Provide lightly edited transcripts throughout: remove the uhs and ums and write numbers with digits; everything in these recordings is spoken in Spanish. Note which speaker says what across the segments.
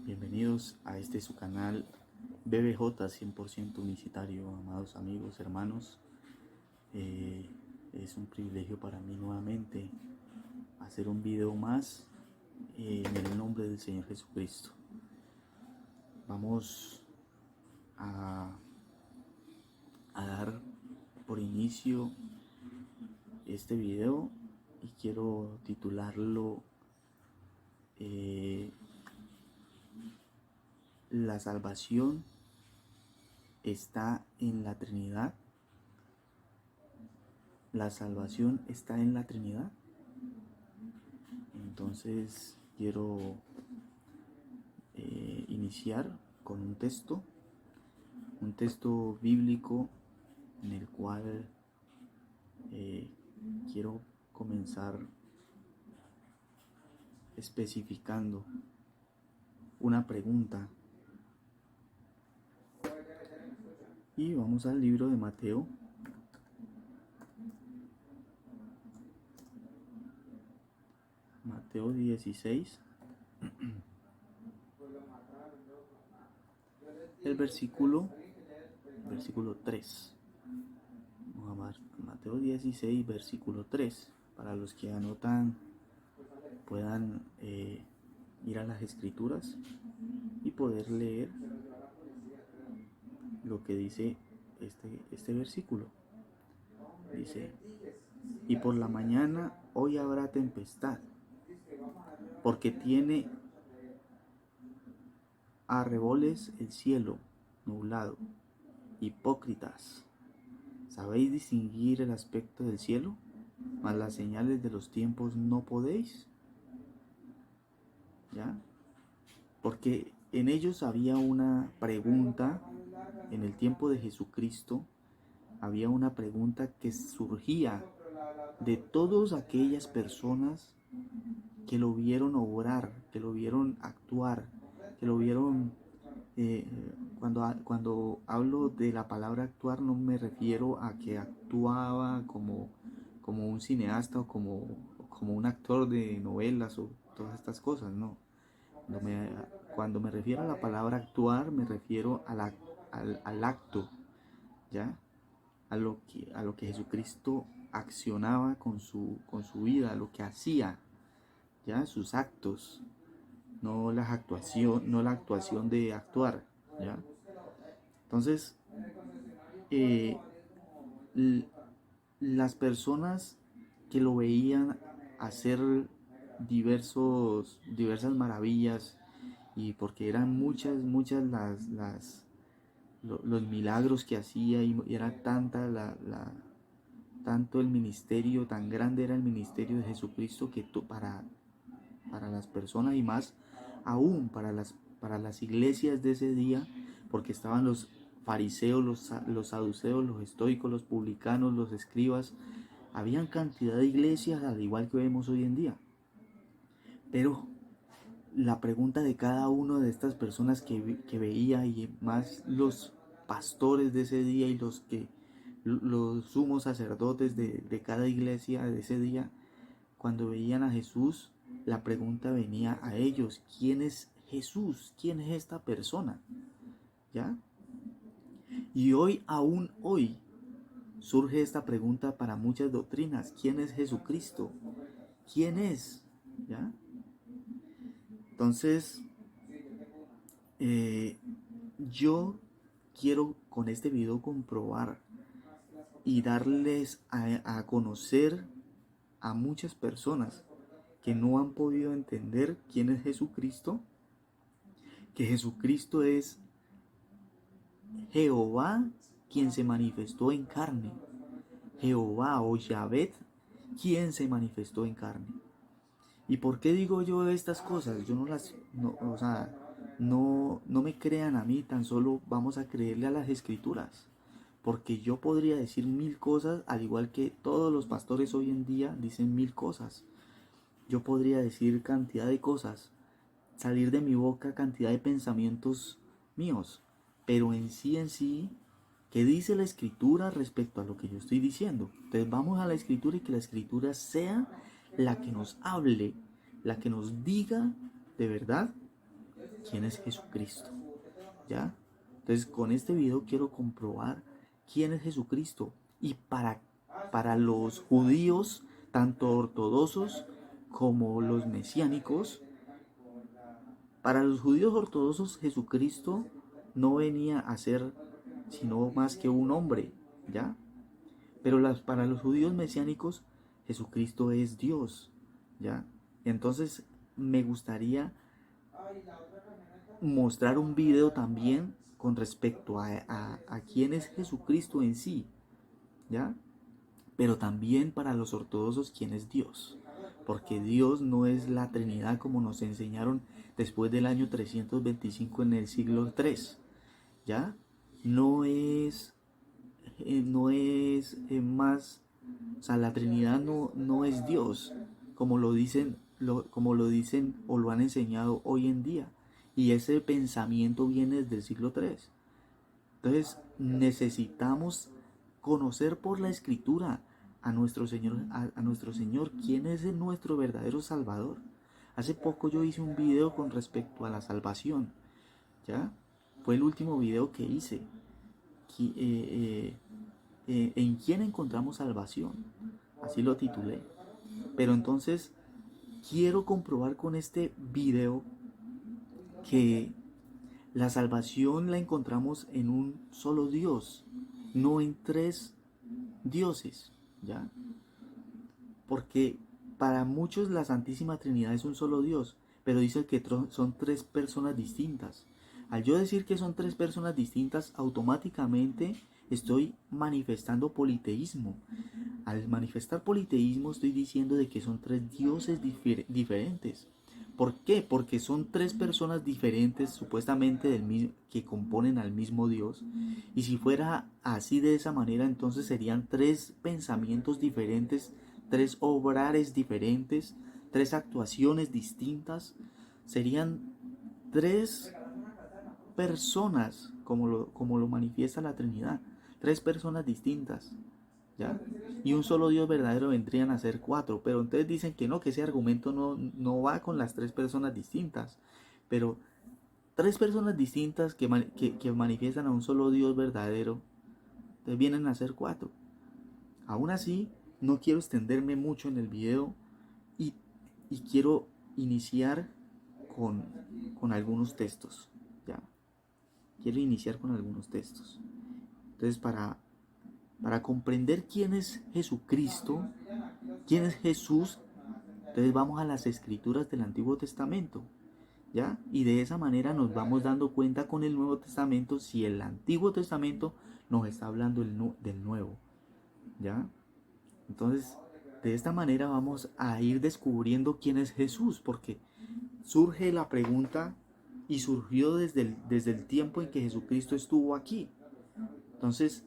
Speaker 1: Bienvenidos a este su canal BBJ 100% unicitario, amados amigos, hermanos. Es un privilegio para mí nuevamente hacer un video más en el nombre del Señor Jesucristo. Vamos a dar por inicio este video y quiero titularlo La salvación está en la Trinidad. La salvación está en la Trinidad. Entonces quiero iniciar con un texto bíblico en el cual quiero comenzar especificando una pregunta. Y vamos al libro de Mateo. Mateo 16. El versículo 3. Vamos a Mateo 16, versículo 3. Para los que anotan, puedan ir a las escrituras y poder leer lo que dice este versículo. Dice: y por la mañana hoy habrá tempestad, porque tiene arreboles el cielo nublado. Hipócritas, ¿sabéis distinguir el aspecto del cielo? Mas las señales de los tiempos no podéis. ¿Ya? Porque en ellos había una pregunta, en el tiempo de Jesucristo, había una pregunta que surgía de todas aquellas personas que lo vieron obrar, que lo vieron actuar, que lo vieron. Cuando hablo de la palabra actuar, no me refiero a que actuaba como un cineasta o como un actor de novelas o todas estas cosas, no. Cuando me refiero a la palabra actuar, me refiero al acto, ¿ya? A lo que Jesucristo accionaba con su vida, a lo que hacía, ¿ya? Sus actos, no la actuación de actuar, ¿ya? Entonces, las personas que lo veían hacer diversas maravillas, y porque eran muchas los milagros que hacía, y era tanto el ministerio, tan grande era el ministerio de Jesucristo, que para las personas, y más aún para las iglesias de ese día, porque estaban los fariseos, los saduceos, los estoicos, los publicanos, los escribas. Habían cantidad de iglesias, al igual que vemos hoy en día. Pero la pregunta de cada una de estas personas que veía, y más los pastores de ese día y los sumos sacerdotes de cada iglesia de ese día, cuando veían a Jesús, la pregunta venía a ellos: ¿quién es Jesús? ¿Quién es esta persona? ¿Ya? Y aún hoy, surge esta pregunta para muchas doctrinas: ¿quién es Jesucristo? ¿Quién es? ¿Ya? Entonces, yo quiero con este video comprobar y darles a conocer a muchas personas que no han podido entender quién es Jesucristo, que Jesucristo es Jehová quien se manifestó en carne, Jehová o Yahvé quien se manifestó en carne. ¿Y por qué digo yo estas cosas? Yo no me crean a mí, tan solo vamos a creerle a las escrituras. Porque yo podría decir mil cosas, al igual que todos los pastores hoy en día dicen mil cosas. Yo podría decir cantidad de cosas, salir de mi boca cantidad de pensamientos míos. Pero en sí, ¿qué dice la escritura respecto a lo que yo estoy diciendo? Entonces vamos a la escritura, y que la escritura sea la que nos hable, la que nos diga de verdad quién es Jesucristo, ¿ya? Entonces con este video quiero comprobar quién es Jesucristo. Y para los judíos, tanto ortodoxos como los mesiánicos, para los judíos ortodoxos Jesucristo no venía a ser sino más que un hombre, ¿ya? Pero para los judíos mesiánicos Jesucristo es Dios, ¿ya? Entonces me gustaría mostrar un video también con respecto a quién es Jesucristo en sí, ¿ya? Pero también para los ortodoxos quién es Dios, porque Dios no es la Trinidad como nos enseñaron después del año 325 en el siglo III, ¿ya? No es, más, o sea, la Trinidad no es Dios, como lo dicen, como lo dicen o lo han enseñado hoy en día. Y ese pensamiento viene desde el siglo III. Entonces necesitamos conocer por la Escritura a nuestro Señor, a nuestro Señor, quién es nuestro verdadero Salvador. Hace poco yo hice un video con respecto a la salvación, ¿ya? Fue el último video que hice. ¿En quién encontramos salvación? Así lo titulé. Pero entonces quiero comprobar con este video que la salvación la encontramos en un solo Dios, no en tres dioses, ¿ya? Porque para muchos la Santísima Trinidad es un solo Dios, pero dice que son tres personas distintas. Al yo decir que son tres personas distintas, automáticamente estoy manifestando politeísmo. Al manifestar politeísmo estoy diciendo de que son tres dioses diferentes. ¿Por qué? Porque son tres personas diferentes supuestamente que componen al mismo Dios. Y si fuera así de esa manera, entonces serían tres pensamientos diferentes, tres obrares diferentes, tres actuaciones distintas. Serían tres personas, como lo manifiesta la Trinidad. Tres personas distintas, ¿ya? Y un solo Dios verdadero vendrían a ser cuatro. Pero entonces dicen que no, que ese argumento no va con las tres personas distintas. Pero tres personas distintas que manifiestan a un solo Dios verdadero, entonces vienen a ser cuatro. Aún así, no quiero extenderme mucho en el video y, y quiero iniciar con algunos textos, ¿ya? Quiero iniciar con algunos textos. Entonces, para comprender quién es Jesucristo, quién es Jesús, entonces vamos a las escrituras del Antiguo Testamento, ¿ya? Y de esa manera nos vamos dando cuenta con el Nuevo Testamento si el Antiguo Testamento nos está hablando del Nuevo, ¿ya? Entonces, de esta manera vamos a ir descubriendo quién es Jesús, porque surge la pregunta y surgió desde el tiempo en que Jesucristo estuvo aquí. Entonces,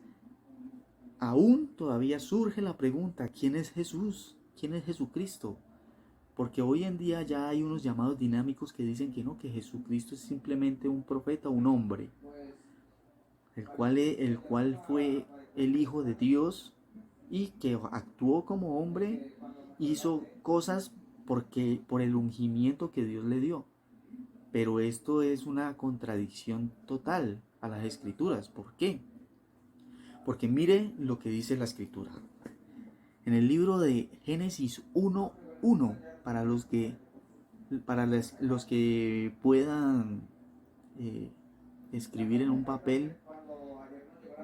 Speaker 1: aún todavía surge la pregunta, ¿quién es Jesús? ¿Quién es Jesucristo? Porque hoy en día ya hay unos llamados dinámicos que dicen que no, que Jesucristo es simplemente un profeta, un hombre, el cual fue el Hijo de Dios y que actuó como hombre, hizo cosas por el ungimiento que Dios le dio. Pero esto es una contradicción total a las Escrituras. ¿Por qué? Porque mire lo que dice la Escritura. En el libro de Génesis 1:1, para los que puedan escribir en un papel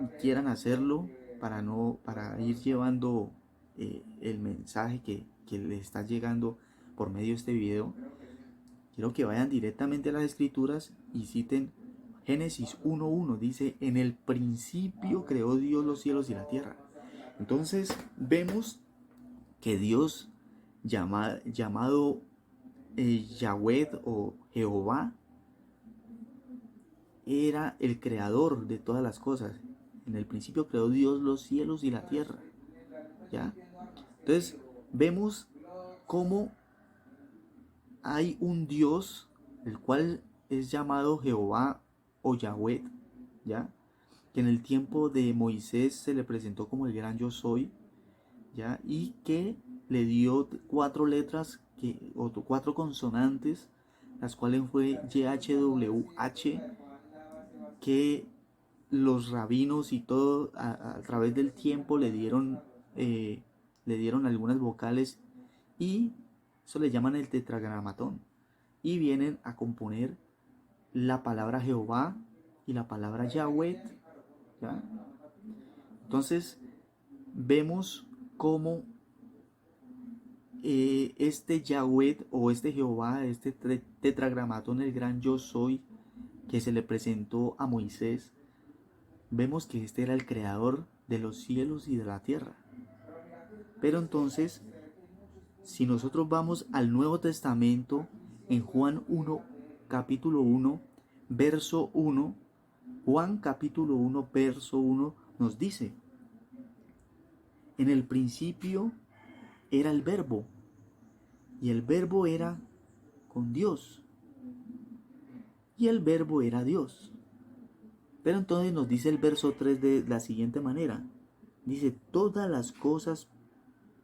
Speaker 1: y quieran hacerlo para ir llevando el mensaje que les está llegando por medio de este video, quiero que vayan directamente a las Escrituras y citen Génesis 1:1. Dice, en el principio creó Dios los cielos y la tierra. Entonces vemos que Dios llamado Yahweh o Jehová era el creador de todas las cosas. En el principio creó Dios los cielos y la tierra, ¿ya? Entonces vemos cómo hay un Dios, el cual es llamado Jehová o Yahweh, ¿ya? Que en el tiempo de Moisés se le presentó como el gran yo soy, ¿ya? Y que le dio 4 letras cuatro consonantes, las cuales fue YHWH, que los rabinos y todo a través del tiempo le dieron algunas vocales, y eso le llaman el tetragramatón, y vienen a componer la palabra Jehová y la palabra Yahweh, ¿ya? Entonces vemos cómo este Yahweh o este Jehová, este tetragramatón, el gran yo soy, que se le presentó a Moisés, vemos que este era el creador de los cielos y de la tierra. Pero entonces, si nosotros vamos al Nuevo Testamento, en Juan 1, capítulo 1, verso 1, Juan capítulo 1, verso 1 nos dice: en el principio era el Verbo, y el Verbo era con Dios, y el Verbo era Dios. Pero entonces nos dice el verso 3 de la siguiente manera. Dice: todas las cosas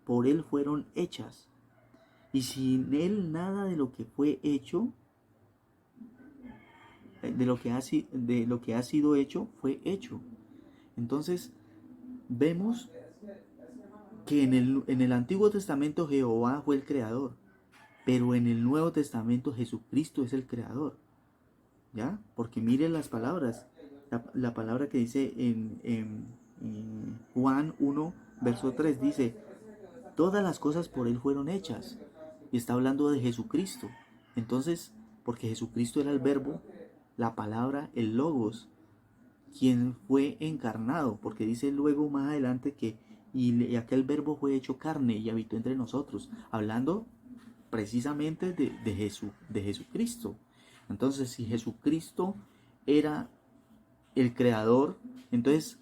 Speaker 1: por Él fueron hechas, y sin Él nada de lo que fue hecho, de lo que ha sido hecho, fue hecho. Entonces vemos que en el Antiguo Testamento Jehová fue el creador, pero en el Nuevo Testamento Jesucristo es el creador, ¿ya? Porque miren las palabras, la palabra que dice en Juan 1, verso 3, dice: todas las cosas por Él fueron hechas, y está hablando de Jesucristo. Entonces, porque Jesucristo era el Verbo, la palabra, el Logos, quien fue encarnado, porque dice luego más adelante que y aquel Verbo fue hecho carne y habitó entre nosotros, hablando precisamente de Jesucristo. Entonces, si Jesucristo era el creador, entonces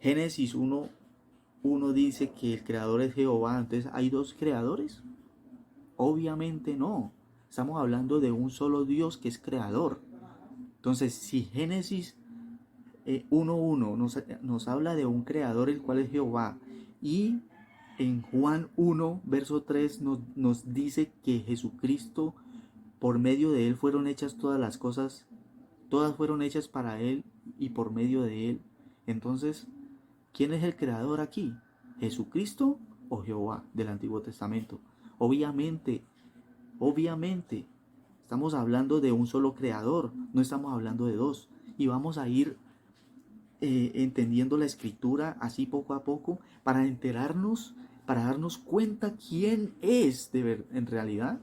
Speaker 1: Génesis 1 dice que el creador es Jehová. Entonces, ¿hay dos creadores? Obviamente no. Estamos hablando de un solo Dios que es creador. Entonces, si Génesis 1.1 nos habla de un creador, el cual es Jehová, y en Juan 1, verso 3 nos dice que Jesucristo, por medio de Él fueron hechas todas las cosas, todas fueron hechas para Él y por medio de Él. Entonces, ¿quién es el creador aquí? ¿Jesucristo o Jehová del Antiguo Testamento? Obviamente, estamos hablando de un solo creador, no estamos hablando de dos. Y vamos a ir entendiendo la escritura así poco a poco para enterarnos, para darnos cuenta quién es en realidad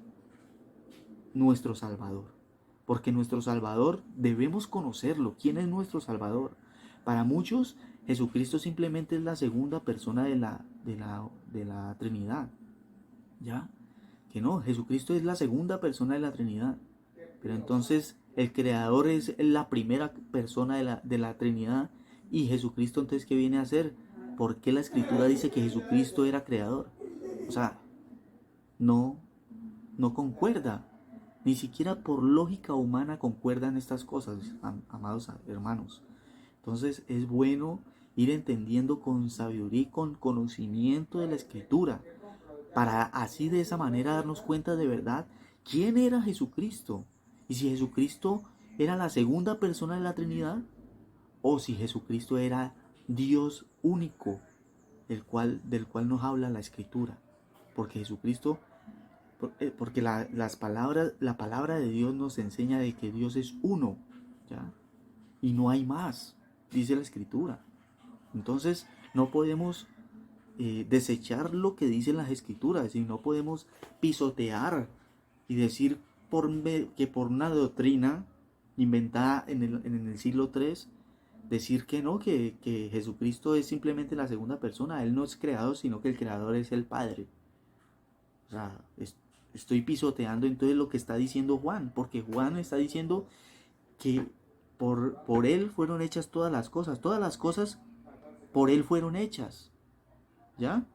Speaker 1: nuestro Salvador. Porque nuestro Salvador debemos conocerlo. ¿Quién es nuestro Salvador? Para muchos, Jesucristo simplemente es la segunda persona de la Trinidad. ¿Ya? Que no, Jesucristo es la segunda persona de la Trinidad. Pero entonces el Creador es la primera persona de la Trinidad. Y Jesucristo, entonces, ¿qué viene a hacer? ¿Por qué la Escritura dice que Jesucristo era creador? O sea, no concuerda. Ni siquiera por lógica humana concuerdan estas cosas, amados hermanos. Entonces es bueno ir entendiendo con sabiduría y con conocimiento de la Escritura, para así de esa manera darnos cuenta de verdad quién era Jesucristo. Y si Jesucristo era la segunda persona de la Trinidad, o si Jesucristo era Dios único, del cual nos habla la Escritura. Porque Jesucristo, porque la palabra de Dios nos enseña de que Dios es uno, ¿ya? Y no hay más, dice la Escritura. Entonces no podemos desechar lo que dicen las Escrituras, y no podemos pisotear y decir que por una doctrina inventada en el siglo III, decir que no, que Jesucristo es simplemente la segunda persona. Él no es creador, sino que el creador es el Padre. O sea, estoy pisoteando entonces lo que está diciendo Juan, porque Juan está diciendo que por Él fueron hechas todas las cosas por Él fueron hechas, ¿ya?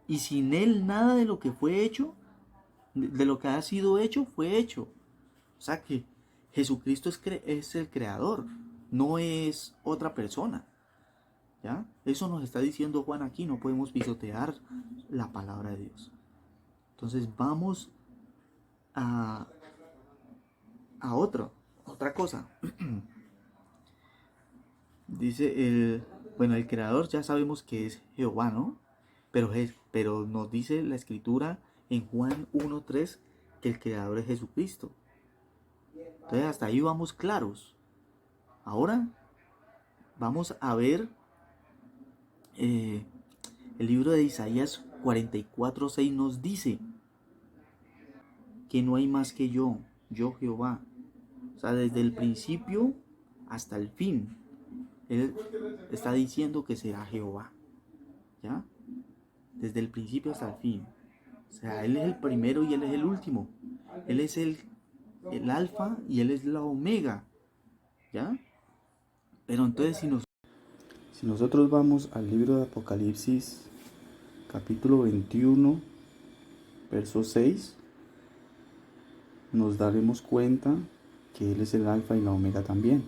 Speaker 1: Y sin Él nada de lo que fue hecho, de lo que ha sido hecho, fue hecho. O sea que Jesucristo es el creador, no es otra persona, ¿ya? Eso nos está diciendo Juan aquí, no podemos pisotear la palabra de Dios. Entonces vamos a, otra cosa. Dice el creador ya sabemos que es Jehová, ¿no? Pero nos dice la escritura en Juan 1:3 que el creador es Jesucristo. Entonces hasta ahí vamos claros. Ahora vamos a ver el libro de Isaías 44:6 nos dice que no hay más que yo Jehová. O sea, desde el principio hasta el fin. Él está diciendo que será Jehová. ¿Ya? Desde el principio hasta el fin. O sea, Él es el primero y Él es el último. Él es el alfa y Él es la omega. ¿Ya? Pero entonces si nosotros vamos al libro de Apocalipsis, capítulo 21, verso 6, nos daremos cuenta que Él es el alfa y la omega también.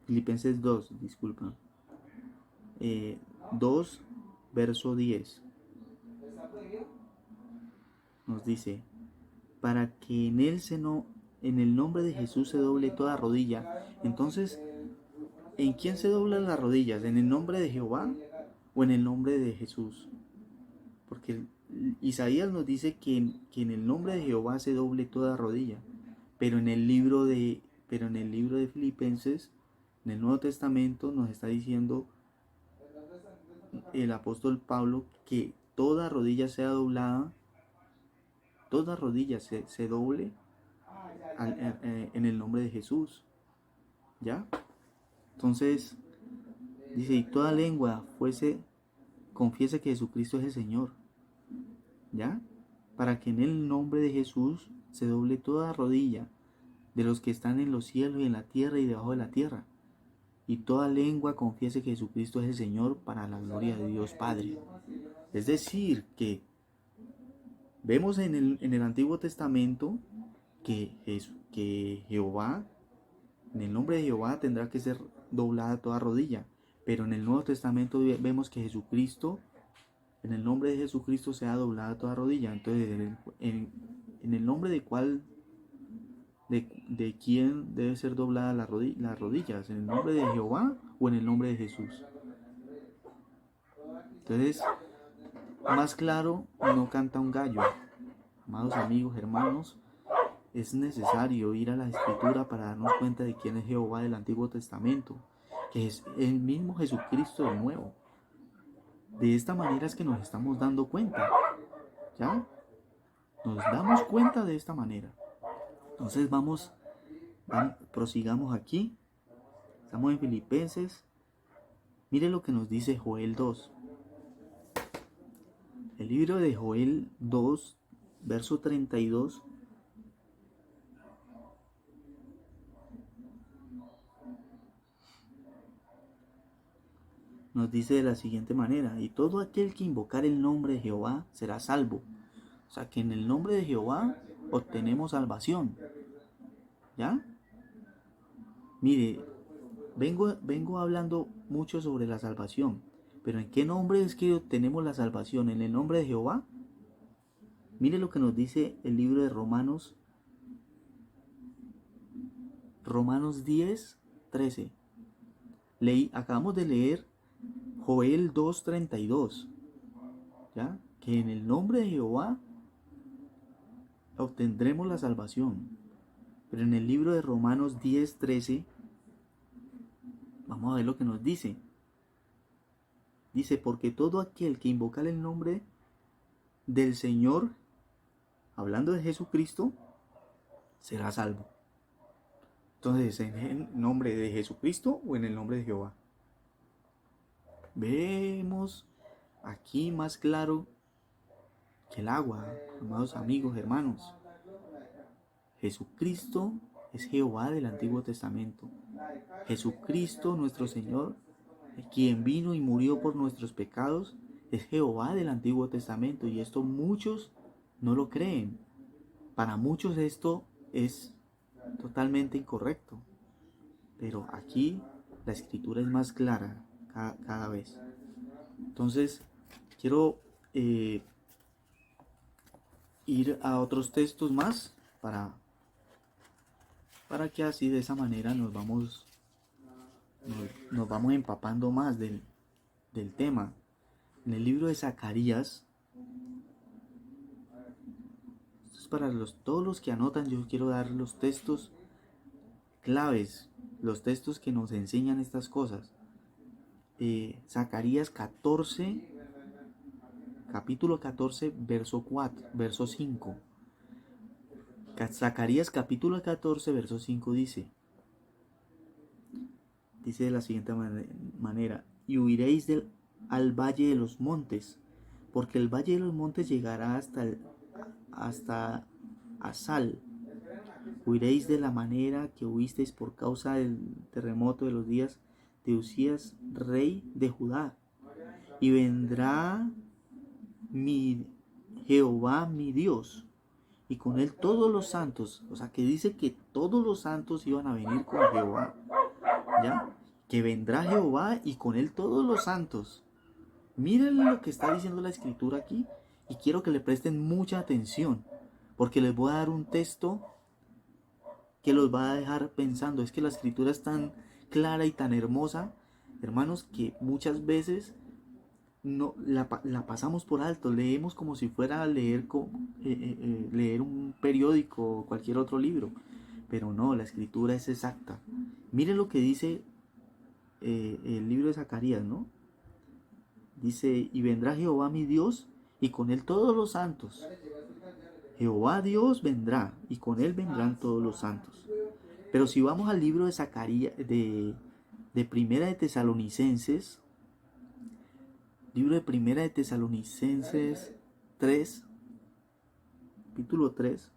Speaker 1: Filipenses 2, disculpa. 2, verso 10. Nos dice, para que en él en el nombre de Jesús se doble toda rodilla. Entonces, ¿en quién se doblan las rodillas? ¿En el nombre de Jehová o en el nombre de Jesús? Porque Isaías nos dice que en el nombre de Jehová se doble toda rodilla. Pero en el libro de Filipenses, en el Nuevo Testamento, nos está diciendo el apóstol Pablo que toda rodilla sea doblada, toda rodilla se doble en el nombre de Jesús. ¿Ya? Entonces, dice, y toda lengua confiese que Jesucristo es el Señor. ¿Ya? Para que en el nombre de Jesús se doble toda rodilla de los que están en los cielos y en la tierra y debajo de la tierra. Y toda lengua confiese que Jesucristo es el Señor para la gloria de Dios Padre. Es decir, que vemos en el Antiguo Testamento que Jehová, en el nombre de Jehová tendrá que ser doblada toda rodilla. Pero en el Nuevo Testamento vemos que Jesucristo, en el nombre de Jesucristo sea doblada toda rodilla. Entonces, en el nombre de quién debe ser doblada las rodillas, ¿en el nombre de Jehová o en el nombre de Jesús? Entonces, más claro no canta un gallo. Amados amigos, hermanos, es necesario ir a la Escritura para darnos cuenta de quién es Jehová del Antiguo Testamento, que es el mismo Jesucristo del Nuevo. De esta manera es que nos estamos dando cuenta, ¿ya? Nos damos cuenta de esta manera. Entonces prosigamos aquí. Estamos en Filipenses. Mire lo que nos dice Joel 2. El libro de Joel 2, verso 32. Nos dice de la siguiente manera, y todo aquel que invocar el nombre de Jehová será salvo. O sea que en el nombre de Jehová obtenemos salvación. ¿Ya? Mire, vengo hablando mucho sobre la salvación, pero ¿en qué nombre es que obtenemos la salvación? ¿En el nombre de Jehová? Mire lo que nos dice el libro de Romanos 10, 13. Acabamos de leer Joel 2:32, ¿ya? Que en el nombre de Jehová obtendremos la salvación. Pero en el libro de Romanos 10:13 vamos a ver lo que nos dice. Dice, porque todo aquel que invoca el nombre del Señor, hablando de Jesucristo, será salvo. Entonces, ¿en el nombre de Jesucristo o en el nombre de Jehová? Vemos aquí más claro que el agua, amados amigos, hermanos. Jesucristo es Jehová del Antiguo Testamento. Jesucristo, nuestro Señor, quien vino y murió por nuestros pecados, es Jehová del Antiguo Testamento. Y esto muchos no lo creen. Para muchos esto es totalmente incorrecto. Pero aquí la escritura es más clara cada vez. Entonces, quiero ir a otros textos más para que así de esa manera nos vamos empapando más del tema. En el libro de Zacarías, esto es para todos los que anotan, yo quiero dar los textos claves, los textos que nos enseñan estas cosas. Zacarías 14, capítulo 14, verso 5. Zacarías capítulo 14, verso 5 dice de la siguiente manera: y huiréis al valle de los montes, porque el valle de los montes llegará hasta Asal. Huiréis de la manera que huisteis por causa del terremoto de los días de Usías, rey de Judá. Y vendrá mi Jehová, mi Dios, y con él todos los santos. O sea, que dice que todos los santos iban a venir con Jehová, ¿ya? Que vendrá Jehová y con él todos los santos. Miren lo que está diciendo la escritura aquí, y quiero que le presten mucha atención, porque les voy a dar un texto que los va a dejar pensando. Es que la escritura es tan clara y tan hermosa, hermanos, que muchas veces no la pasamos por alto, leemos como si fuera a leer, leer un periódico o cualquier otro libro, pero no, la escritura es exacta. Miren lo que dice el libro de Zacarías, ¿no? Dice: y vendrá Jehová mi Dios y con él todos los santos. Jehová Dios vendrá y con él vendrán todos los santos. Pero si vamos al libro de Zacarías, de Primera de Tesalonicenses, libro de Primera de Tesalonicenses 3, capítulo 3,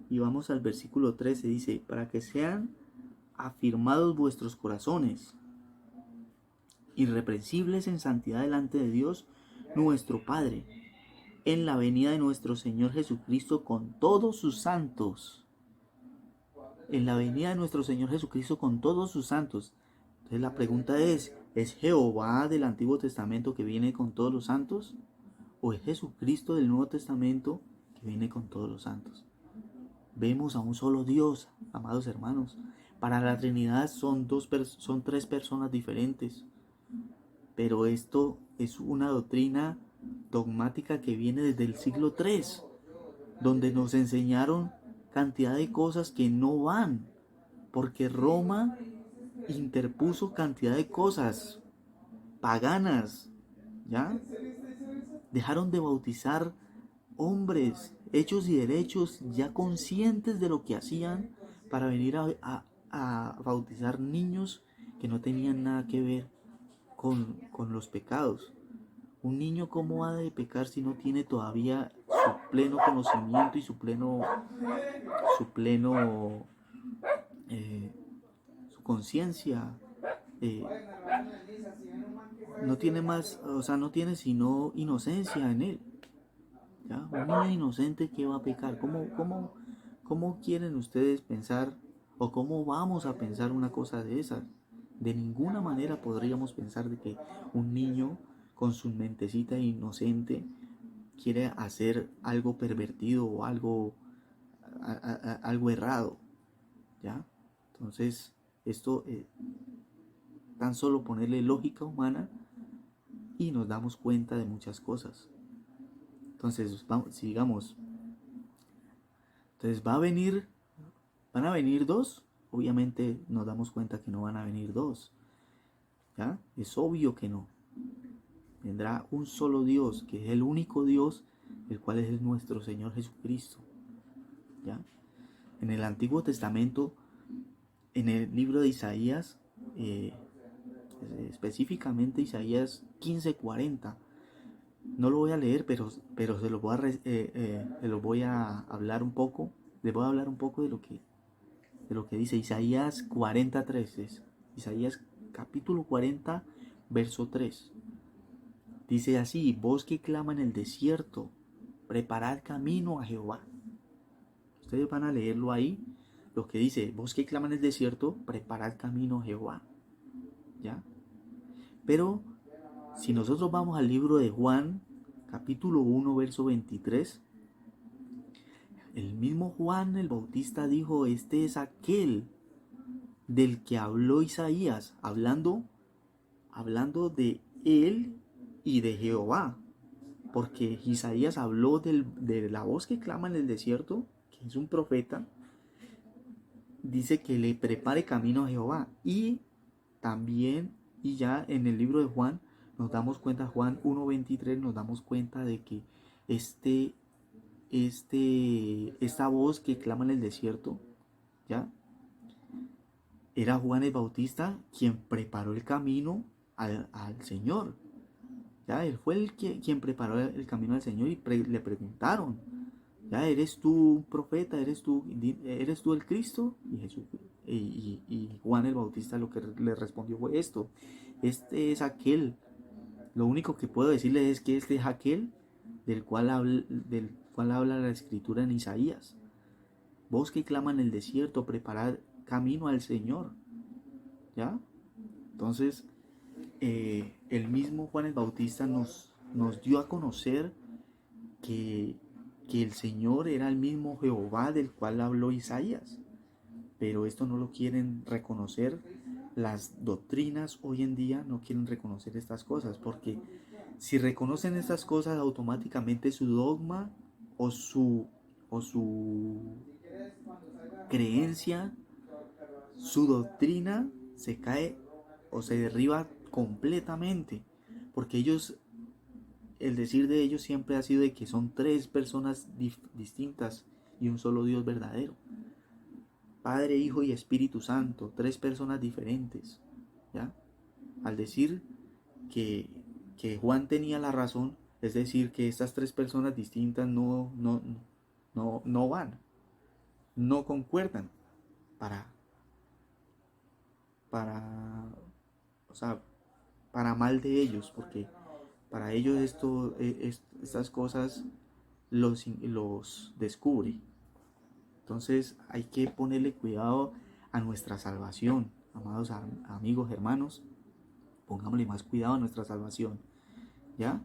Speaker 1: y vamos al versículo 13, dice: para que sean afirmados vuestros corazones, irreprensibles en santidad delante de Dios nuestro Padre, en la venida de nuestro Señor Jesucristo con todos sus santos. En la venida de nuestro Señor Jesucristo con todos sus santos. Entonces la pregunta ¿es Jehová del Antiguo Testamento que viene con todos los santos? ¿O es Jesucristo del Nuevo Testamento que viene con todos los santos? Vemos a un solo Dios, amados hermanos. Para la Trinidad son tres personas diferentes. Pero esto es una doctrina dogmática que viene desde el siglo III, donde nos enseñaron cantidad de cosas que no van, porque Roma interpuso cantidad de cosas paganas, ¿ya? Dejaron de bautizar hombres hechos y derechos, ya conscientes de lo que hacían, para venir a bautizar niños que no tenían nada que ver con los pecados. Un niño, ¿cómo ha de pecar si no tiene todavía su pleno conocimiento y su su conciencia? Eh, no tiene más, o sea, no tiene sino inocencia en él. ¿Ya? Un niño inocente que va a pecar. ¿Cómo quieren ustedes pensar, o cómo vamos a pensar una cosa de esas? De ninguna manera podríamos pensar de que un niño con su mentecita inocente quiere hacer algo pervertido o algo errado, ¿ya? Entonces, esto tan solo ponerle lógica humana y nos damos cuenta de muchas cosas. Entonces, sigamos. Entonces, van a venir dos. Obviamente nos damos cuenta que no van a venir dos, ¿ya? Es obvio que no. Vendrá un solo Dios, que es el único Dios, el cual es nuestro Señor Jesucristo, ¿ya? En el Antiguo Testamento, en el libro de Isaías, específicamente Isaías 15:40, no lo voy a leer, pero se lo voy a hablar un poco. Les voy a hablar un poco de lo que dice Isaías 40:3. Isaías capítulo 40, verso 3. Dice así: voz que clama en el desierto, preparad camino a Jehová. Ustedes van a leerlo ahí, lo que dice: voz que clama en el desierto, preparad camino a Jehová, ¿ya? Pero Si nosotros vamos al libro de Juan, capítulo 1, verso 23, el mismo Juan el Bautista dijo, este es aquel del que habló Isaías, hablando de él y de Jehová. Porque Isaías habló de la voz que clama en el desierto, que es un profeta, dice que le prepare camino a Jehová. Y también, y ya en el libro de Juan, nos damos cuenta, Juan 1.23, nos damos cuenta de que esta voz que clama en el desierto, ¿ya? Era Juan el Bautista quien preparó el camino al Señor. ¿Ya? Él fue quien preparó el camino al Señor y le preguntaron, ¿ya? ¿Eres tú un profeta? ¿Eres tú el Cristo? Y, Jesús, y Juan el Bautista lo que le respondió fue esto. Este es aquel. Lo único que puedo decirle es que este es aquel del cual habla la escritura en Isaías. Voz que clama en el desierto, preparad camino al Señor. ¿Ya? Entonces, el mismo Juan el Bautista nos dio a conocer que el Señor era el mismo Jehová del cual habló Isaías. Pero esto no lo quieren reconocer. Las doctrinas hoy en día no quieren reconocer estas cosas, porque si reconocen estas cosas, automáticamente su dogma o su creencia, su doctrina se cae o se derriba completamente, porque el decir de ellos siempre ha sido de que son tres personas distintas y un solo Dios verdadero. Padre, Hijo y Espíritu Santo, tres personas diferentes, ¿ya? Al decir que Juan tenía la razón, es decir, que estas tres personas distintas no van, no concuerdan para o sea, para mal de ellos, porque para ellos estas cosas los descubre. Entonces hay que ponerle cuidado a nuestra salvación, amados amigos, hermanos, pongámosle más cuidado a nuestra salvación, ¿ya?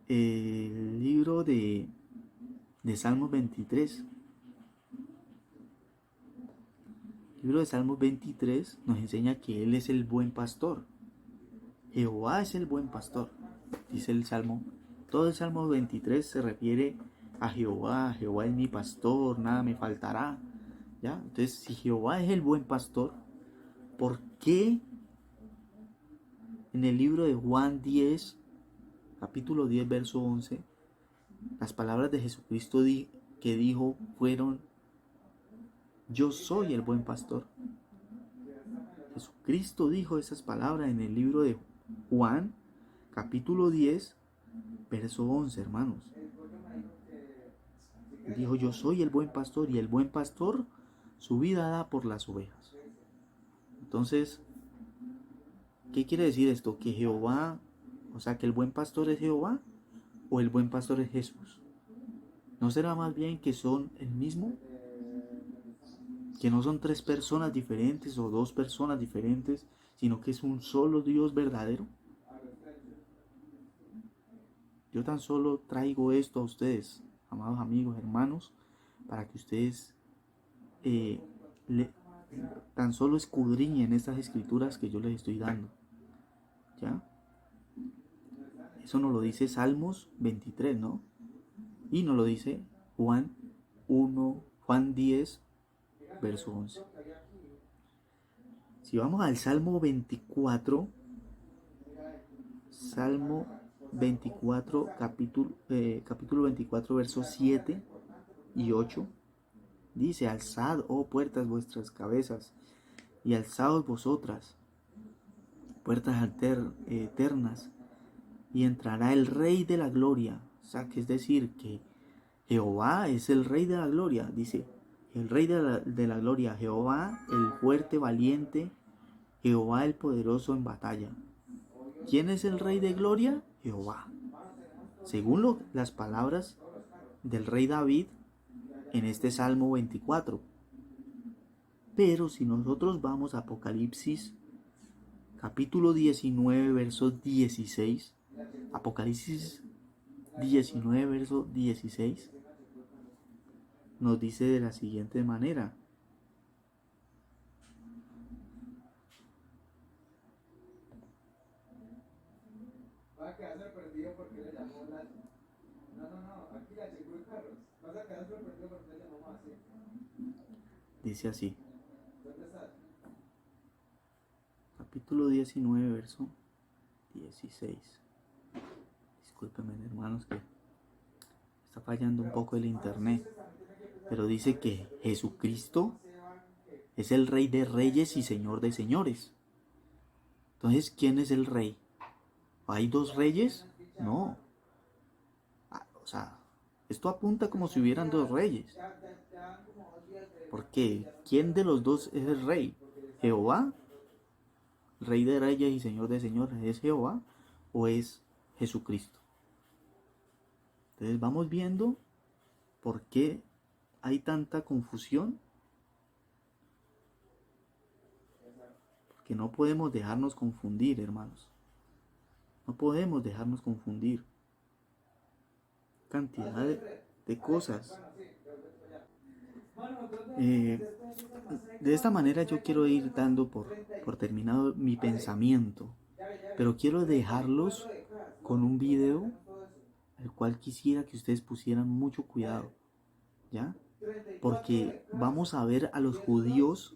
Speaker 1: El libro de Salmos 23. El libro de Salmos 23 nos enseña que Él es el buen pastor. Jehová es el buen pastor, dice el Salmo. Todo el Salmo 23 se refiere a Jehová. Jehová es mi pastor, nada me faltará. ¿Ya? Entonces, si Jehová es el buen pastor, ¿por qué en el libro de Juan 10, capítulo 10, verso 11, las palabras de Jesucristo que dijo fueron: yo soy el buen pastor? Jesucristo dijo esas palabras en el libro de Juan, capítulo 10, verso 11, hermanos. Dijo: yo soy el buen pastor, y el buen pastor su vida da por las ovejas. Entonces, ¿qué quiere decir esto? Que Jehová, o sea, que el buen pastor es Jehová, o el buen pastor es Jesús. ¿No será más bien que son el mismo? Que no son tres personas diferentes o dos personas diferentes, sino que es un solo Dios verdadero. Yo tan solo traigo esto a ustedes, amados amigos, hermanos, para que ustedes tan solo escudriñen estas escrituras que yo les estoy dando. ¿Ya? Eso nos lo dice Salmos 23, ¿no? Y nos lo dice Juan 10, verso 11. Si vamos al Salmo 24, capítulo 24, versos 7 y 8, dice: alzad, oh puertas, vuestras cabezas, y alzaos vosotras, puertas eternas, y entrará el Rey de la Gloria. O sea, que es decir, que Jehová es el Rey de la Gloria. Dice: el Rey de la Gloria, Jehová el fuerte, valiente, Jehová el poderoso en batalla. ¿Quién es el Rey de Gloria? Jehová. Según las palabras del rey David en este Salmo 24. Pero si nosotros vamos a Apocalipsis capítulo 19, verso 16, Apocalipsis 19, verso 16, nos dice de la siguiente manera. Dice así. Capítulo 19, verso 16. Discúlpenme, hermanos, que está fallando un poco el internet. Pero dice que Jesucristo es el Rey de Reyes y Señor de Señores. Entonces, ¿quién es el Rey? ¿Hay dos reyes? No. O sea, esto apunta como si hubieran dos reyes. Porque, ¿quién de los dos es el Rey? ¿Jehová? ¿Rey de Reyes y Señor de Señores es Jehová o es Jesucristo? Entonces vamos viendo por qué hay tanta confusión. Porque no podemos dejarnos confundir, hermanos. No podemos dejarnos confundir. Cantidad de cosas. De esta manera yo quiero ir dando por terminado mi pensamiento. Pero quiero dejarlos con un video el cual quisiera que ustedes pusieran mucho cuidado, ¿ya? Porque vamos a ver a los judíos,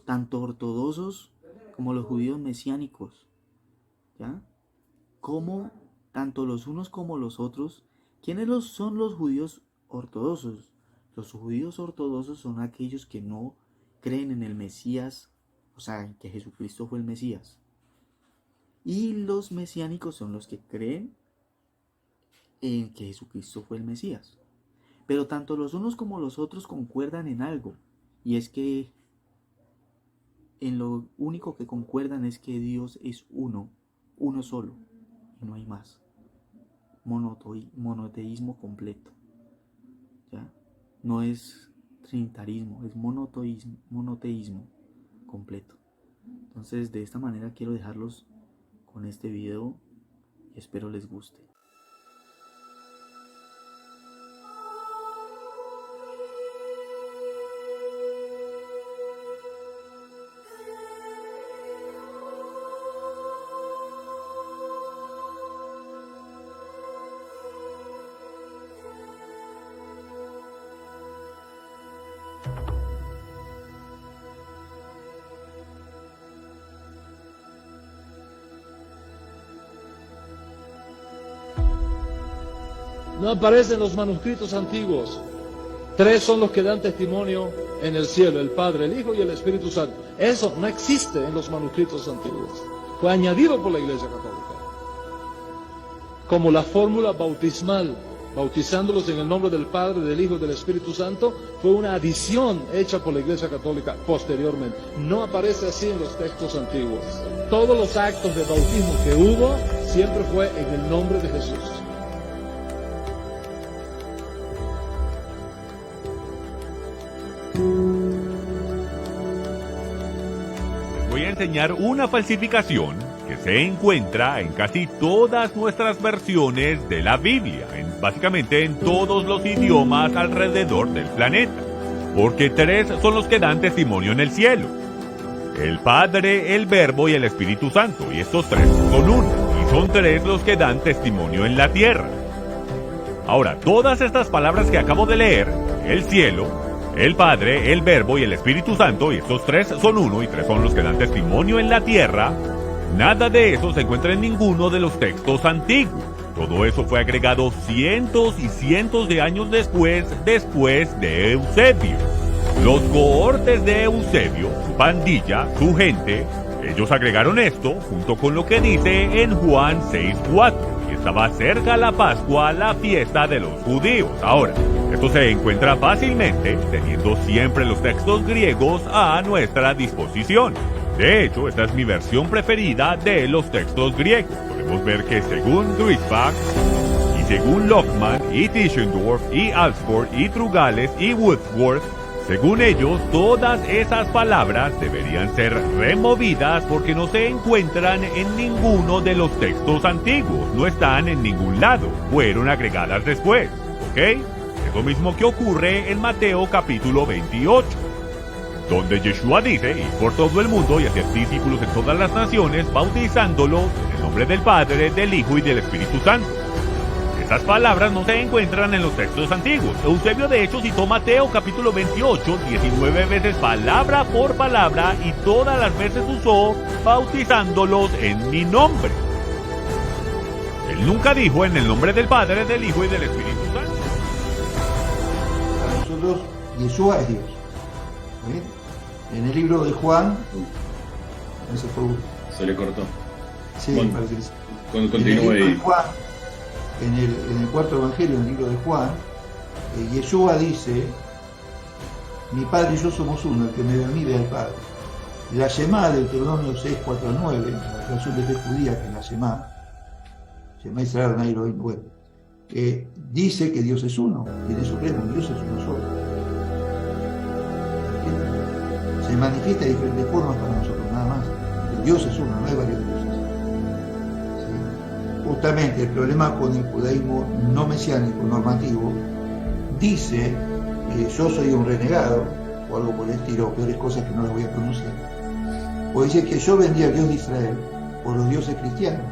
Speaker 1: tanto ortodoxos como los judíos mesiánicos, ¿ya? Como tanto los unos como los otros. ¿Quiénes son los judíos ortodoxos? Los judíos ortodoxos son aquellos que no creen en el Mesías, o sea, que Jesucristo fue el Mesías. Y los mesiánicos son los que creen en que Jesucristo fue el Mesías. Pero tanto los unos como los otros concuerdan en algo, y es que en lo único que concuerdan es que Dios es uno solo, y no hay más. Monoteísmo completo, ¿ya? No es trinitarismo, es monoteísmo completo. Entonces, de esta manera quiero dejarlos con este video y espero les guste.
Speaker 2: No aparecen los manuscritos antiguos. 3 son los que dan testimonio en el cielo: el Padre, el Hijo y el Espíritu Santo. Eso no existe en los manuscritos antiguos. Fue añadido por la Iglesia Católica como la fórmula bautismal, bautizándolos en el nombre del Padre, del Hijo y del Espíritu Santo. Fue una adición hecha por la Iglesia Católica posteriormente. No aparece así en los textos antiguos. Todos los actos de bautismo que hubo siempre fue en el nombre de Jesús.
Speaker 3: Voy a enseñar una falsificación que se encuentra en casi todas nuestras versiones de la Biblia, básicamente en todos los idiomas alrededor del planeta, porque 3 son los que dan testimonio en el cielo: el Padre, el Verbo y el Espíritu Santo, y estos 3 son uno, y son 3 los que dan testimonio en la tierra. Ahora, todas estas palabras que acabo de leer, el cielo, el Padre, el Verbo y el Espíritu Santo, y estos 3 son uno y 3 son los que dan testimonio en la tierra, nada de eso se encuentra en ninguno de los textos antiguos. Todo eso fue agregado cientos y cientos de años después de Eusebio. Los cohortes de Eusebio, su pandilla, su gente, ellos agregaron esto junto con lo que dice en Juan 6:4, y estaba cerca la Pascua, la fiesta de los judíos. Ahora, esto se encuentra fácilmente teniendo siempre los textos griegos a nuestra disposición. De hecho, esta es mi versión preferida de los textos griegos. Podemos ver que según Duisbach, y según Lockman, y Tischendorf, y Alsford, y Trugales, y Wordsworth, Según ellos, todas esas palabras deberían ser removidas porque no se encuentran en ninguno de los textos antiguos, no están en ningún lado, fueron agregadas después, ¿ok? Es lo mismo que ocurre en Mateo capítulo 28, donde Yeshua dice, ir por todo el mundo y hacer discípulos en todas las naciones, bautizándolos en el nombre del Padre, del Hijo y del Espíritu Santo. Esas palabras no se encuentran en los textos antiguos. Eusebio de hecho citó Mateo capítulo 28, 19 veces palabra por palabra y todas las veces usó bautizándolos en mi nombre. Él nunca dijo en el nombre del Padre, del Hijo y del Espíritu Santo.
Speaker 4: Para nosotros, Yeshua es Dios. ¿Bien? En el libro de Juan, ese fue
Speaker 5: se le cortó.
Speaker 4: Sí,
Speaker 5: Bueno,
Speaker 4: parece que sí.
Speaker 5: Continúe
Speaker 4: En el libro de
Speaker 5: ahí.
Speaker 4: Juan, en el cuarto evangelio, en el libro de Juan, Yeshua dice: mi Padre y yo somos uno, el que me ve a mí ve al Padre. La Shema del Deuteronomio 6, 4 al 9, la versión de fe judía, que es la Shema Israel Adonai Elohim, bueno, dice que Dios es uno, y en eso creemos, Dios es uno solo. ¿Entiendes? Se manifiesta de diferentes formas para nosotros, nada más. Pero Dios es uno, no hay varios dioses. ¿Sí? Justamente el problema con el judaísmo no mesiánico, normativo, dice yo soy un renegado, o algo por el estilo, peores cosas que no las voy a pronunciar. O dice que yo vendí al Dios de Israel por los dioses cristianos,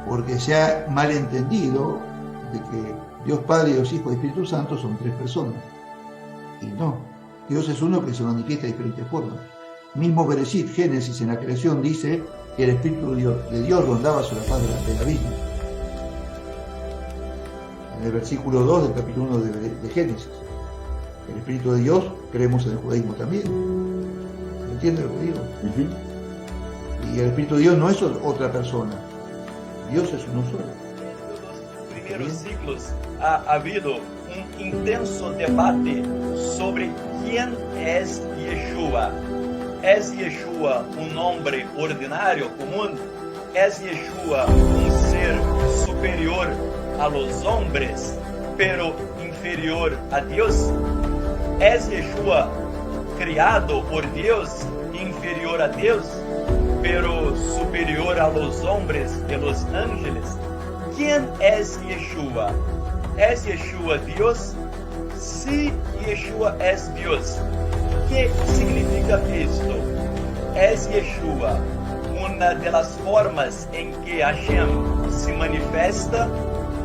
Speaker 4: porque se ha malentendido de que Dios Padre, Dios Hijo y Espíritu Santo son tres personas. Y no, Dios es uno que se manifiesta de diferentes formas. Mismo Bereshit, Génesis, en la creación dice que el Espíritu de Dios rondaba sobre la faz de la abismo. En el versículo 2 del capítulo 1 de Génesis. El Espíritu de Dios, creemos en el judaísmo también. ¿Se entiende lo que digo? Y el Espíritu de Dios no es otra persona. Dios es uno solo.
Speaker 6: En los primeros siglos ha habido un intenso debate sobre quién es Yeshua. ¿Es Yeshua un hombre ordinario, común? ¿Es Yeshua un ser superior a los hombres, pero inferior a Dios? ¿Es Yeshua criado por Dios, inferior a Dios, pero superior a los hombres y los ángeles? ¿Quién es Yeshua? ¿Es Yeshua Dios? Si Yeshua es Dios, ¿qué significa esto? ¿Es Yeshua una de las formas en que Hashem se manifiesta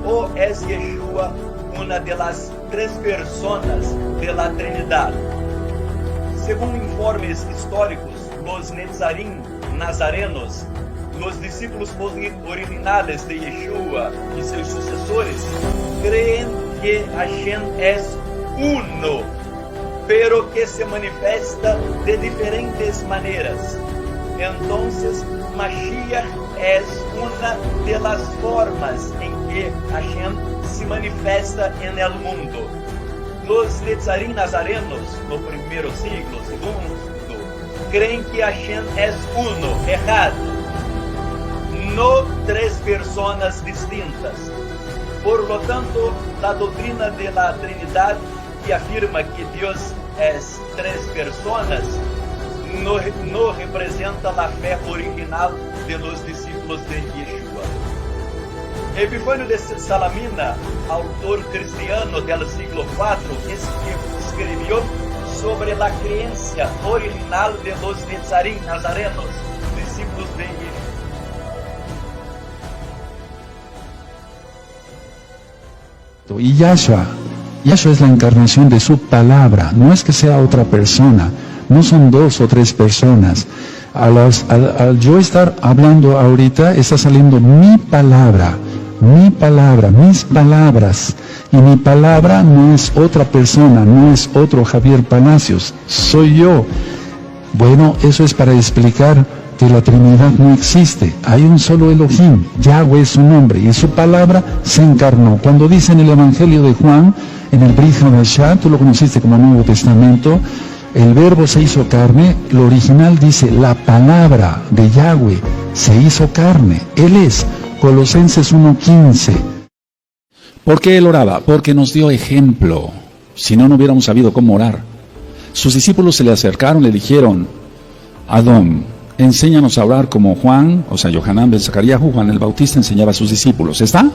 Speaker 6: o es Yeshua una de las tres personas de la Trinidad? Según informes históricos, los Netzarim nazarenos, los discípulos originales de Yeshua y sus sucesores, creen que Hashem es uno, pero que se manifiesta de diferentes maneras. Entonces, Mashiach es una de las formas en que Hashem se manifiesta en el mundo. Los Netzarim nazarenos, no primeiro siglo, segundo, creen que Hashem es uno, Echad, no tres personas distintas. Por lo tanto, la doctrina de la Trinidad, que afirma que Dios es tres personas, no representa la fe original de los discípulos de Yeshua. Epifanio de Salamina, autor cristiano del siglo IV, escribió sobre la creencia original de los Netzarim nazarenos, discípulos de Yeshua.
Speaker 7: Y Yahshua es la encarnación de su palabra, no es que sea otra persona, no son dos o tres personas. Al yo estar hablando ahorita, está saliendo mi palabra, mis palabras, y mi palabra no es otra persona, no es otro Javier Palacios, soy yo. Bueno, eso es para explicar que la Trinidad no existe, hay un solo Elohim, Yahweh es su nombre, y su palabra se encarnó. Cuando dice en el Evangelio de Juan, en el Brit Hadashah, tú lo conociste como Nuevo Testamento, el verbo se hizo carne, lo original dice, la palabra de Yahweh se hizo carne, Él es, Colosenses 1:15. ¿Por qué Él oraba? Porque nos dio ejemplo. Si no, no hubiéramos sabido cómo orar. Sus discípulos se le acercaron, le dijeron: Adón, enséñanos a orar como Juan, o sea, Yohanan ben Zacarías, Juan el Bautista enseñaba a sus discípulos. ¿Está?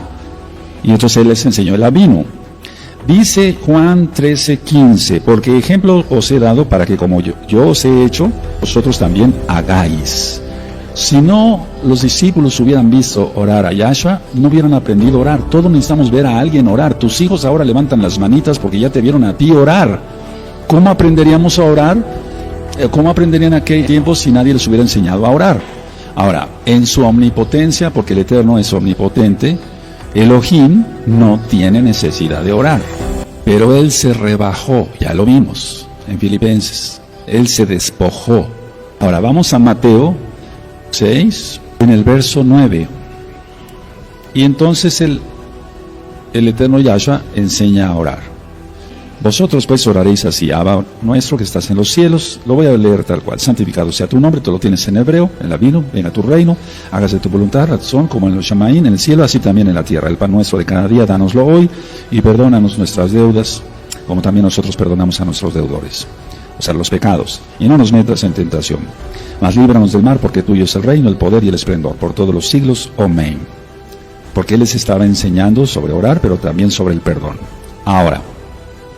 Speaker 7: Y entonces él les enseñó el avino. Dice Juan 13:15, porque ejemplo os he dado para que como yo os he hecho, vosotros también hagáis. Si no los discípulos hubieran visto orar a Yahshua, no hubieran aprendido a orar. Todos necesitamos ver a alguien orar. Tus hijos ahora levantan las manitas porque ya te vieron a ti orar. ¿Cómo aprenderíamos a orar? ¿Cómo aprenderían en aquel tiempo si nadie les hubiera enseñado a orar? Ahora, en su omnipotencia, porque el Eterno es omnipotente, Elohim no tiene necesidad de orar. Pero Él se rebajó, ya lo vimos en Filipenses. Él se despojó. Ahora vamos a Mateo 6, en el verso 9. Y entonces el Eterno Yahshua enseña a orar. Vosotros pues oraréis así: Abba nuestro que estás en los cielos. Lo voy a leer tal cual: santificado sea tu nombre. Tú lo tienes en hebreo, en latino. Venga tu reino, hágase tu voluntad, razón como en los Shamaín, en el cielo, así también en la tierra. El pan nuestro de cada día, dánoslo hoy, y perdónanos nuestras deudas, como también nosotros perdonamos a nuestros deudores. O sea, los pecados. Y no nos metas en tentación, mas líbranos del mal, porque tuyo es el reino, el poder y el esplendor, por todos los siglos. Amén. Porque Él les estaba enseñando sobre orar, pero también sobre el perdón. Ahora,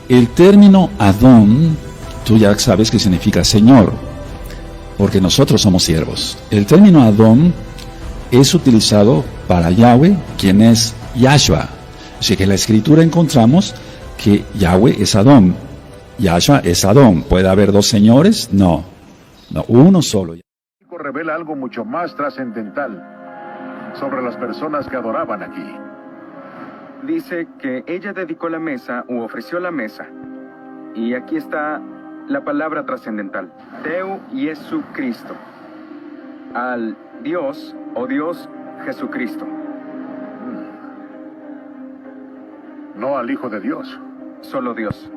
Speaker 7: el término Adón, tú ya sabes que significa Señor, porque nosotros somos siervos. El término Adón es utilizado para Yahweh, quien es Yahshua. Así que en la Escritura encontramos que Yahweh es Adón, Yahshua es Adón. ¿Puede haber dos señores? No, uno solo.
Speaker 5: Revela algo mucho más trascendental sobre las personas que adoraban aquí.
Speaker 8: Dice que ella dedicó la mesa u ofreció la mesa. Y aquí está la palabra trascendental: Teu Jesu Cristo. Al Dios o Dios Jesucristo.
Speaker 5: No al Hijo de Dios.
Speaker 8: Solo Dios.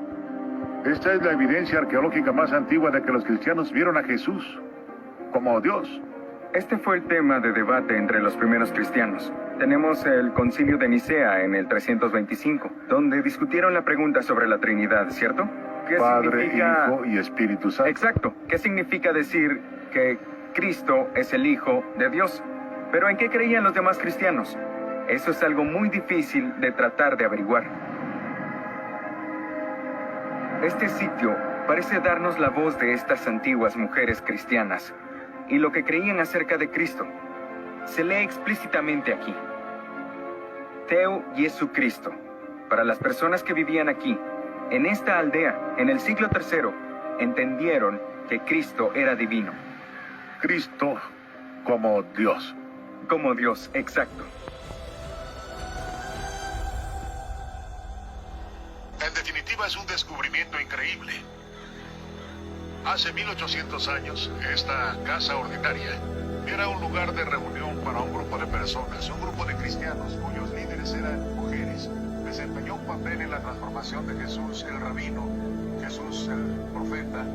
Speaker 5: Esta es la evidencia arqueológica más antigua de que los cristianos vieron a Jesús como Dios.
Speaker 8: Este fue el tema de debate entre los primeros cristianos. Tenemos el Concilio de Nicea en el 325, donde discutieron la pregunta sobre la Trinidad, ¿cierto? ¿Qué
Speaker 5: Padre,
Speaker 8: significa...
Speaker 5: Hijo y Espíritu Santo.
Speaker 8: Exacto. ¿Qué significa decir que Cristo es el Hijo de Dios? ¿Pero en qué creían los demás cristianos? Eso es algo muy difícil de tratar de averiguar. Este sitio parece darnos la voz de estas antiguas mujeres cristianas y lo que creían acerca de Cristo. Se lee explícitamente aquí: Teu Jesu Cristo. Para las personas que vivían aquí, en esta aldea, en el siglo III, entendieron que Cristo era divino.
Speaker 5: Cristo como Dios.
Speaker 8: Como Dios, exacto.
Speaker 5: En definitiva, es un descubrimiento increíble. Hace 1800 años, esta casa ordinaria era un lugar de reunión para un grupo de personas, un grupo de cristianos cuyos líderes eran mujeres. Desempeñó un papel en la transformación de Jesús el rabino, Jesús el profeta,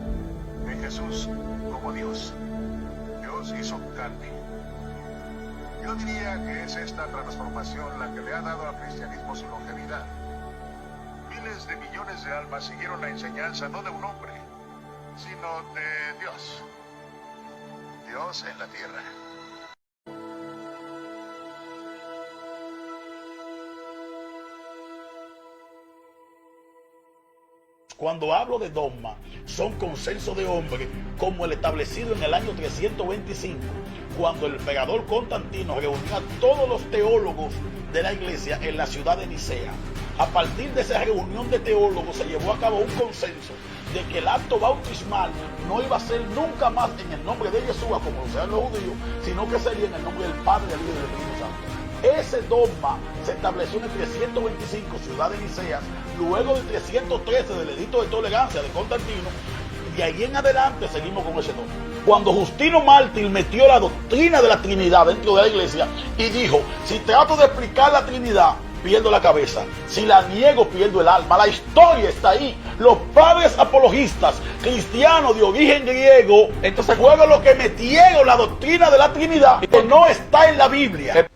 Speaker 5: de Jesús como Dios. Dios hizo carne. Yo diría que es esta transformación la que le ha dado al cristianismo su longevidad. Miles de millones de almas siguieron la enseñanza no de un hombre, sino de Dios. Dios en la tierra.
Speaker 9: Cuando hablo de dogma, son consensos de hombres como el establecido en el año 325, cuando el emperador Constantino reunió a todos los teólogos de la iglesia en la ciudad de Nicea. A partir de esa reunión de teólogos se llevó a cabo un consenso de que el acto bautismal no iba a ser nunca más en el nombre de Yeshua, como lo sean los judíos, sino que sería en el nombre del Padre, del Hijo y del Espíritu Santo. Ese dogma se estableció en el 325, ciudad de Nicea, luego del 313 del edicto de tolerancia de Constantino. De ahí en adelante seguimos con ese dogma. Cuando Justino Mártir metió la doctrina de la Trinidad dentro de la iglesia y dijo: si trato de explicar la Trinidad, pierdo la cabeza; si la niego, pierdo el alma. La historia está ahí. Los padres apologistas cristianos de origen griego, entonces fueron los que metieron la doctrina de la Trinidad, que no está en la Biblia.